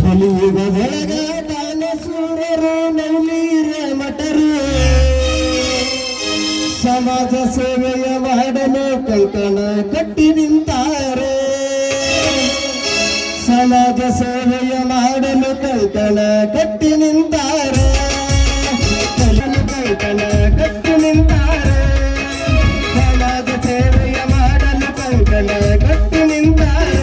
ಹೊಲಗ ಬಾಲಸೂರರು ನವಲೀರ ಮಠರು ಸಮಾಜ ಸೇವೆಯ ಮಾಡಲು ಕೈಕಣ ಕಟ್ಟಿ ನಿಂತಾರೆ. ಸಮಾಜ ಸೇವೆಯ ಮಾಡಲು ಕೈಕಣ ಕಟ್ಟಿ ನಿಂತಾರೆ. ಕೈಕಣ ಕಟ್ಟಿ ನಿಂತಾರೆ. ಸಮಾಜ ಸೇವೆಯ ಮಾಡಲು ಕೈಕಣ ಕಟ್ಟಿ ನಿಂತಾರೆ.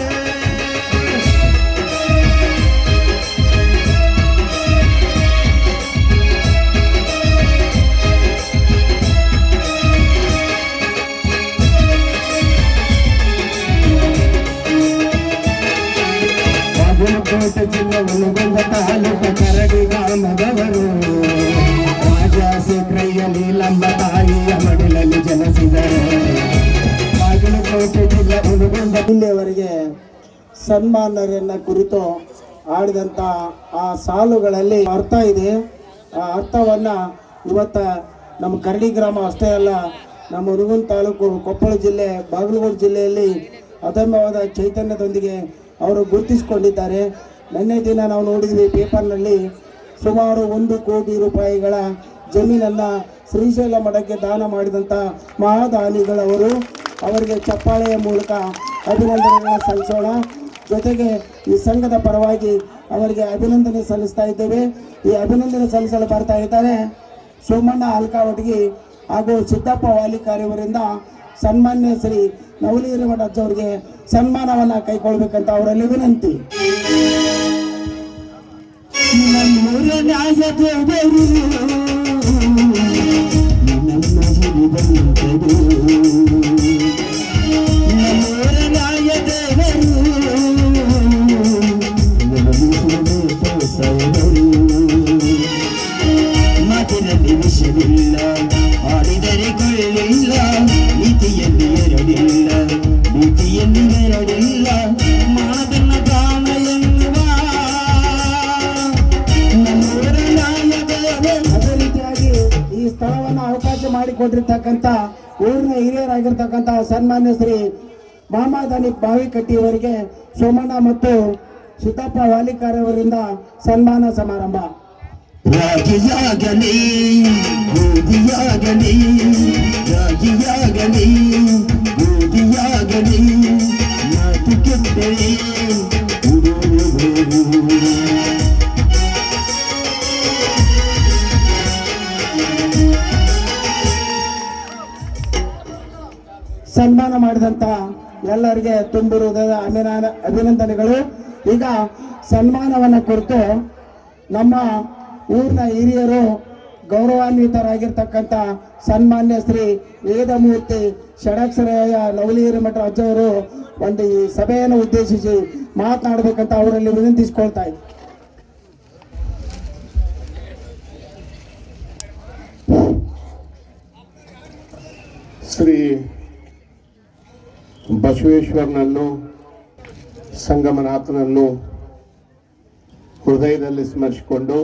ಕೋಟೆ ಜಿಲ್ಲೆ ಹುನಗುಂದ ತಾಲೂಕು ಕರಡಿ ಗ್ರಾಮದವರು ರಾಜಶೇಖರಯ್ಯ ನೀಲಮ್ಮ ತಾಯಿಯ ಮಡಿಲಲ್ಲಿ ಜನಿಸಿದರು. ಬಾಗಲಕೋಟೆ ಜಿಲ್ಲೆ ಹುನಗುಂದ ಇಲ್ಲಿಯವರೆಗೆ ಸನ್ಮಾನರನ್ನ ಕುರಿತು ಆಡಿದಂಥ ಆ ಸಾಲುಗಳಲ್ಲಿ ಅರ್ಥ ಇದೆ. ಆ ಅರ್ಥವನ್ನ ಇವತ್ತ ನಮ್ಮ ಕರಡಿ ಗ್ರಾಮ ಅಷ್ಟೇ ಅಲ್ಲ, ನಮ್ಮ ಹುನಗುಂದ ತಾಲೂಕು, ಕೊಪ್ಪಳ ಜಿಲ್ಲೆ, ಬಾಗಲಕೋಟೆ ಜಿಲ್ಲೆಯಲ್ಲಿ ಅದಮ್ಯವಾದ ಚೈತನ್ಯದೊಂದಿಗೆ ಅವರು ಗುರುತಿಸಿಕೊಂಡಿದ್ದಾರೆ. ನಿನ್ನೆ ದಿನ ನಾವು ನೋಡಿದ್ವಿ ಪೇಪರ್ನಲ್ಲಿ ಸುಮಾರು 1 ಕೋಟಿ ರೂಪಾಯಿಗಳ ಜಮೀನನ್ನು ಶ್ರೀಶೈಲ ಮಠಕ್ಕೆ ದಾನ ಮಾಡಿದಂಥ ಮಹಾದಾನಿಗಳವರು. ಅವರಿಗೆ ಚಪ್ಪಾಳೆಯ ಮೂಲಕ ಅಭಿನಂದನೆಗಳನ್ನು ಸಲ್ಲಿಸೋಣ. ಜೊತೆಗೆ ಈ ಸಂಘದ ಪರವಾಗಿ ಅವರಿಗೆ ಅಭಿನಂದನೆ ಸಲ್ಲಿಸ್ತಾ ಇದ್ದೇವೆ. ಈ ಅಭಿನಂದನೆ ಸಲ್ಲಿಸಲು ಬರ್ತಾ ಇದ್ದಾರೆ ಸೋಮಣ್ಣ ಅಲ್ಕಾವಟಗಿ ಹಾಗೂ ಸಿದ್ದಪ್ಪ ವಾಲಿಕಾರಿ ಅವರಿಂದ ಸನ್ಮಾನ್ಯ ಶ್ರೀ ನವಲೀರ ಮಠ ಅವರಿಗೆ ಸನ್ಮಾನವನ್ನ ಕೈಗೊಳ್ಬೇಕಂತ ಅವರಲ್ಲಿ ವಿನಂತಿ. ಮಾತಿನಲ್ಲಿ ವಿಷವಿಲ್ಲ, ಆಡಿದರೆ ಕೊಳ್ಳಿಲ್ಲ, ನೀತಿಯಲ್ಲಿ ಎರಡಿಲ್ಲ, ನೀತಿಯಲ್ಲಿ ಎರಡಿಲ್ಲ, ಮಾದನ್ನ ಗಾನ ಎನ್ನುವ ಅದೇ ರೀತಿಯಾಗಿ ಈ ಸ್ಥಳವನ್ನು ಅವಕಾಶ ಮಾಡಿಕೊಟ್ಟಿರ್ತಕ್ಕಂಥ ಊರಿನ ಹಿರಿಯರಾಗಿರ್ತಕ್ಕಂಥ ಸನ್ಮಾನ್ಯ ಶ್ರೀ ಮಹಮ್ಮದಾನಿ ಬಾವಿಕಟ್ಟಿಯವರಿಗೆ ಸೋಮಣ್ಣ ಮತ್ತು ಸಿದ್ದಪ್ಪ ವಾಲಿಕಾರ್ ಅವರಿಂದ ಸನ್ಮಾನ ಸಮಾರಂಭ. ರಾಗಿಯಾಗಲಿ ಗೋಧಿಯಾಗಲಿ, ರಾಗಿಯಾಗಲಿ ಗೋಧಿಯಾಗಲಿ, ಮಾತು ಕೆಟ್ಟರೆ ಸನ್ಮಾನ ಮಾಡಿದಂತ ಎಲ್ಲರಿಗೆ ತುಂಬು ಹೃದಯದ ಅಭಿನಂದನೆಗಳು. ಈಗ ಸನ್ಮಾನವನ್ನ ಕುರಿತು ನಮ್ಮ ಊರಿನ ಹಿರಿಯರು ಗೌರವಾನ್ವಿತರಾಗಿರ್ತಕ್ಕಂಥ ಸನ್ಮಾನ್ಯ ಶ್ರೀ ವೇದಮೂರ್ತಿ ಷಡಕ್ಷರಯ್ಯ ನವಲೀರ ಮಠ ಅಜ್ಜವರು ಒಂದು ಈ ಸಭೆಯನ್ನು ಉದ್ದೇಶಿಸಿ ಮಾತನಾಡಬೇಕಂತ ಅವರಲ್ಲಿ ವಿನಂತಿಸಿಕೊಳ್ತಾ ಇದ್ದಾರೆ. ಶ್ರೀ ಬಸವೇಶ್ವರನನ್ನು, ಸಂಗಮನಾಥನನ್ನು ಹೃದಯದಲ್ಲಿ ಸ್ಮರಿಸಿಕೊಂಡು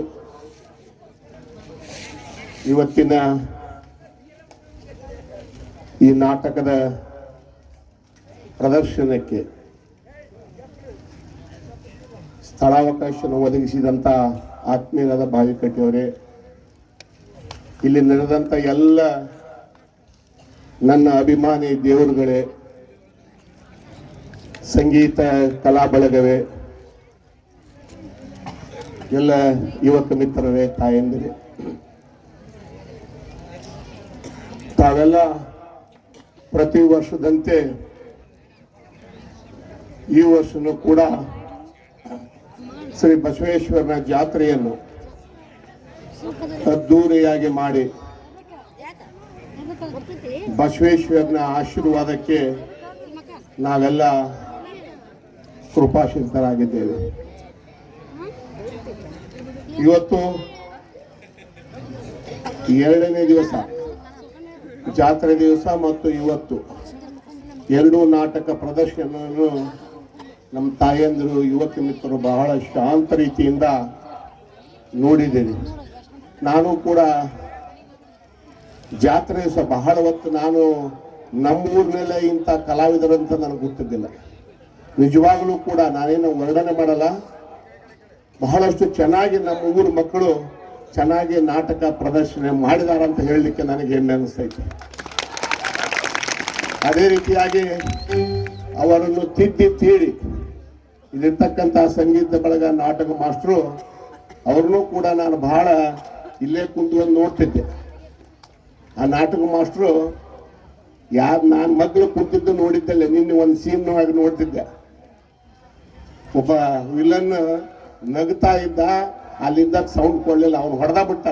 ಇವತ್ತಿನ ಈ ನಾಟಕದ ಪ್ರದರ್ಶನಕ್ಕೆ ಸ್ಥಳಾವಕಾಶವನ್ನು ಒದಗಿಸಿದಂಥ ಆತ್ಮೀಯರಾದ ಬಾವಿಕಟ್ಟಿಯವರೇ, ಇಲ್ಲಿ ನಡೆದಂಥ ಎಲ್ಲ ನನ್ನ ಅಭಿಮಾನಿ ದೇವರುಗಳೇ, ಸಂಗೀತ ಕಲಾ ಬಳಗವೇ, ಎಲ್ಲ ಯುವಕ ಮಿತ್ರರೇ, ತಾಯಂದಿರೇ, ತಾವೆಲ್ಲ ಪ್ರತಿ ವರ್ಷದಂತೆ ಈ ವರ್ಷನೂ ಕೂಡ ಶ್ರೀ ಬಸವೇಶ್ವರನ ಜಾತ್ರೆಯನ್ನು ಅದ್ದೂರಿಯಾಗಿ ಮಾಡಿ ಬಸವೇಶ್ವರನ ಆಶೀರ್ವಾದಕ್ಕೆ ನಾವೆಲ್ಲ ಕೃಪಾಶೀಲರಾಗಿದ್ದೇವೆ. ಇವತ್ತು 2ನೇ ದಿವಸ, ಜಾತ್ರೆ ದಿವಸ ಮತ್ತು ಇವತ್ತು ಎರಡೂ ನಾಟಕ ಪ್ರದರ್ಶನವನ್ನು ನಮ್ಮ ತಾಯಂದಿರು, ಯುವಕ ಮಿತ್ರರು ಬಹಳ ಶಾಂತ ರೀತಿಯಿಂದ ನೋಡಿದ್ದೇನೆ. ನಾನು ಕೂಡ ಜಾತ್ರೆ ದಿವಸ ಬಹಳ ಹೊತ್ತು ನಾನು ನಮ್ಮೂರಿನಲ್ಲೇ ಇಂಥ ಕಲಾವಿದರಂತ ನನಗೆ ಗೊತ್ತಿದ್ದಿಲ್ಲ. ನಿಜವಾಗ್ಲೂ ಕೂಡ ನಾನೇನು ವರ್ಣನೆ ಮಾಡಲ್ಲ, ಬಹಳಷ್ಟು ಚೆನ್ನಾಗಿ ನಮ್ಮ ಊರು ಮಕ್ಕಳು ಚೆನ್ನಾಗಿ ನಾಟಕ ಪ್ರದರ್ಶನ ಮಾಡಿದಾರಂತ ಹೇಳಲಿಕ್ಕೆ ನನಗೆ ಹೆಮ್ಮೆ ಅನಿಸ್ತೈತೆ. ಅದೇ ರೀತಿಯಾಗಿ ಅವರನ್ನು ತಿದ್ದಿ ತೀಡಿ ಇಲ್ಲಿರ್ತಕ್ಕಂಥ ಸಂಗೀತ ಬಳಗ ನಾಟಕ ಮಾಸ್ಟ್ರು ಅವ್ರನ್ನೂ ಕೂಡ ನಾನು ಬಹಳ ಇಲ್ಲೇ ಕುಂತ್ಕೊಂಡು ನೋಡ್ತಿದ್ದೆ. ಆ ನಾಟಕ ಮಾಸ್ಟ್ರು ನಾನು ಮಕ್ಕಳು ಕುಂತಿದ್ದು ನೋಡಿದ್ದಲ್ಲ, ನಿನ್ನೆ ಒಂದು ಸೀನ್ನೊಳಗೆ ನೋಡ್ತಿದ್ದೆ. ಒಬ್ಬ ವಿಲನ್ ನಗ್ತಾ ಇದ್ದ, ಅಲ್ಲಿಂದ ಸೌಂಡ್ ಕೊಡ್ಲಿಲ್ಲ, ಅವ್ನು ಹೊಡೆದ ಬಿಟ್ಟ.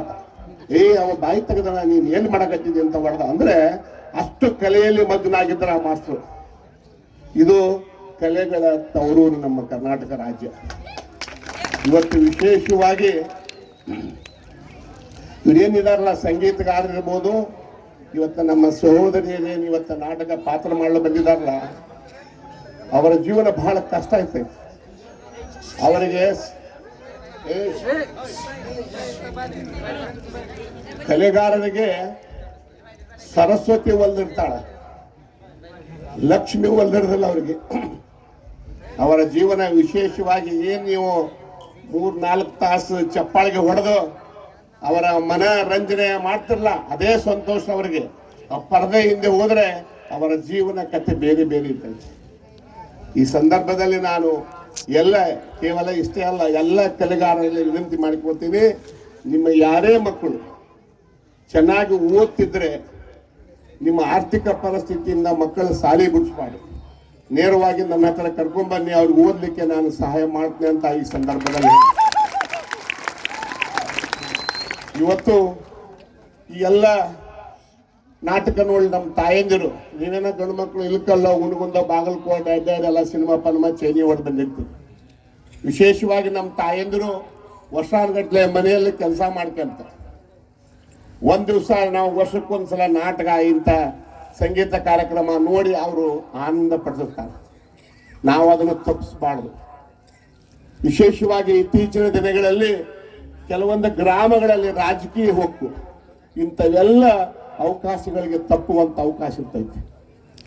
ಅವ ಬಾಯಿ ತೆಗೆದ, ನೀನ್ ಏನ್ ಮಾಡಕತ್ತಿದ್ದೆ ಅಂತ ಹೊಡೆದ. ಅಂದ್ರೆ ಅಷ್ಟು ಕಲೆಯಲ್ಲಿ ಮಗ್ನಾಗಿದ್ದಾರೆ ಆ ಮಾಸ್ಟ್ರು. ಇದು ಕಲೆಗಳ ತವರೂರು ನಮ್ಮ ಕರ್ನಾಟಕ ರಾಜ್ಯ. ಇವತ್ತು ವಿಶೇಷವಾಗಿ ಇವರೇನಿದಾರಲ್ಲ, ಸಂಗೀತಗಾರರಿರ್ಬೋದು, ಇವತ್ತು ನಮ್ಮ ಸಹೋದರಿಯರೇನು ಇವತ್ತು ನಾಟಕ ಪಾತ್ರ ಮಾಡಲು ಬಂದಿದಾರಲ್ಲ, ಅವರ ಜೀವನ ಬಹಳ ಕಷ್ಟ ಐತೆ. ಅವರಿಗೆ ಕಲೆಗಾರರಿಗೆ ಸರಸ್ವತಿ ಒಲ್ದಿರ್ತಾಳ, ಲಕ್ಷ್ಮಿ ಒಲ್ದಿರ್ದಿಲ್ಲ ಅವರಿಗೆ. ಅವರ ಜೀವನ ವಿಶೇಷವಾಗಿ ಏನ್ ನೀವು 3-4 ತಾಸು ಚಪ್ಪಾಳಿಗೆ ಹೊಡೆದು ಅವರ ಮನರಂಜನೆ ಮಾಡ್ತಿರಲ್ಲ, ಅದೇ ಸಂತೋಷ ಅವರಿಗೆ. ಆ ಪರದೆ ಹಿಂದೆ ಹೋದ್ರೆ ಅವರ ಜೀವನ ಕಥೆ ಬೇರೆ ಬೇರೆ ಇರ್ತೈತೆ. ಈ ಸಂದರ್ಭದಲ್ಲಿ ನಾನು ಕೇವಲ ಇಷ್ಟೇ ಅಲ್ಲ, ಎಲ್ಲ ಕಲೆಗಾರರಲ್ಲಿ ವಿನಂತಿ ಮಾಡಿಕೊಡ್ತೀನಿ, ನಿಮ್ಮ ಯಾರೇ ಮಕ್ಕಳು ಚೆನ್ನಾಗಿ ಓದ್ತಿದ್ರೆ ನಿಮ್ಮ ಆರ್ಥಿಕ ಪರಿಸ್ಥಿತಿಯಿಂದ ಮಕ್ಕಳ ಶಾಲೆ ಬಿಡಿಸ್ಬಾರ್ದು, ನೇರವಾಗಿ ನನ್ನ ಹತ್ರ ಕರ್ಕೊಂಡ್ಬನ್ನಿ, ಅವ್ರಿಗೆ ಓದಲಿಕ್ಕೆ ನಾನು ಸಹಾಯ ಮಾಡ್ತೀನಿ ಅಂತ ಈ ಸಂದರ್ಭದಲ್ಲಿ. ಇವತ್ತು ಈ ಎಲ್ಲ ನಾಟಕ ನೋಡಿ ನಮ್ಮ ತಾಯಂದಿರು, ನೀವೇನೋ ಗಂಡು ಮಕ್ಕಳು ಇಲ್ಕಲ್ಲ ಉಣಗುಂದ ಬಾಗಲಕೋಟೆ ಅಡ್ಡಾಡೆಲ್ಲ ಸಿನಿಮಾ ಪನ್ಮ ಚೈನಿ ಹೊಡೆದು ಬಂದಿರ್ತೀವಿ. ವಿಶೇಷವಾಗಿ ನಮ್ಮ ತಾಯಂದಿರು ವರ್ಷಾನುಗಟ್ಲೆ ಮನೆಯಲ್ಲಿ ಕೆಲಸ ಮಾಡ್ಕೊಂತ ಒಂದ್ ದಿವಸ ನಾವು ವರ್ಷಕ್ಕೊಂದ್ಸಲ ನಾಟಕ ಇಂಥ ಸಂಗೀತ ಕಾರ್ಯಕ್ರಮ ನೋಡಿ ಅವರು ಆನಂದ ಪಡಿಸುತ್ತಾರೆ. ನಾವು ಅದನ್ನು ತಪ್ಪಿಸಬಾರ್ದು. ವಿಶೇಷವಾಗಿ ಇತ್ತೀಚಿನ ದಿನಗಳಲ್ಲಿ ಕೆಲವೊಂದು ಗ್ರಾಮಗಳಲ್ಲಿ ರಾಜಕೀಯ ಹೋಗು ಇಂಥವೆಲ್ಲ ಅವಕಾಶಗಳಿಗೆ ತಪ್ಪುವಂತ ಅವಕಾಶ ಇರ್ತೈತೆ.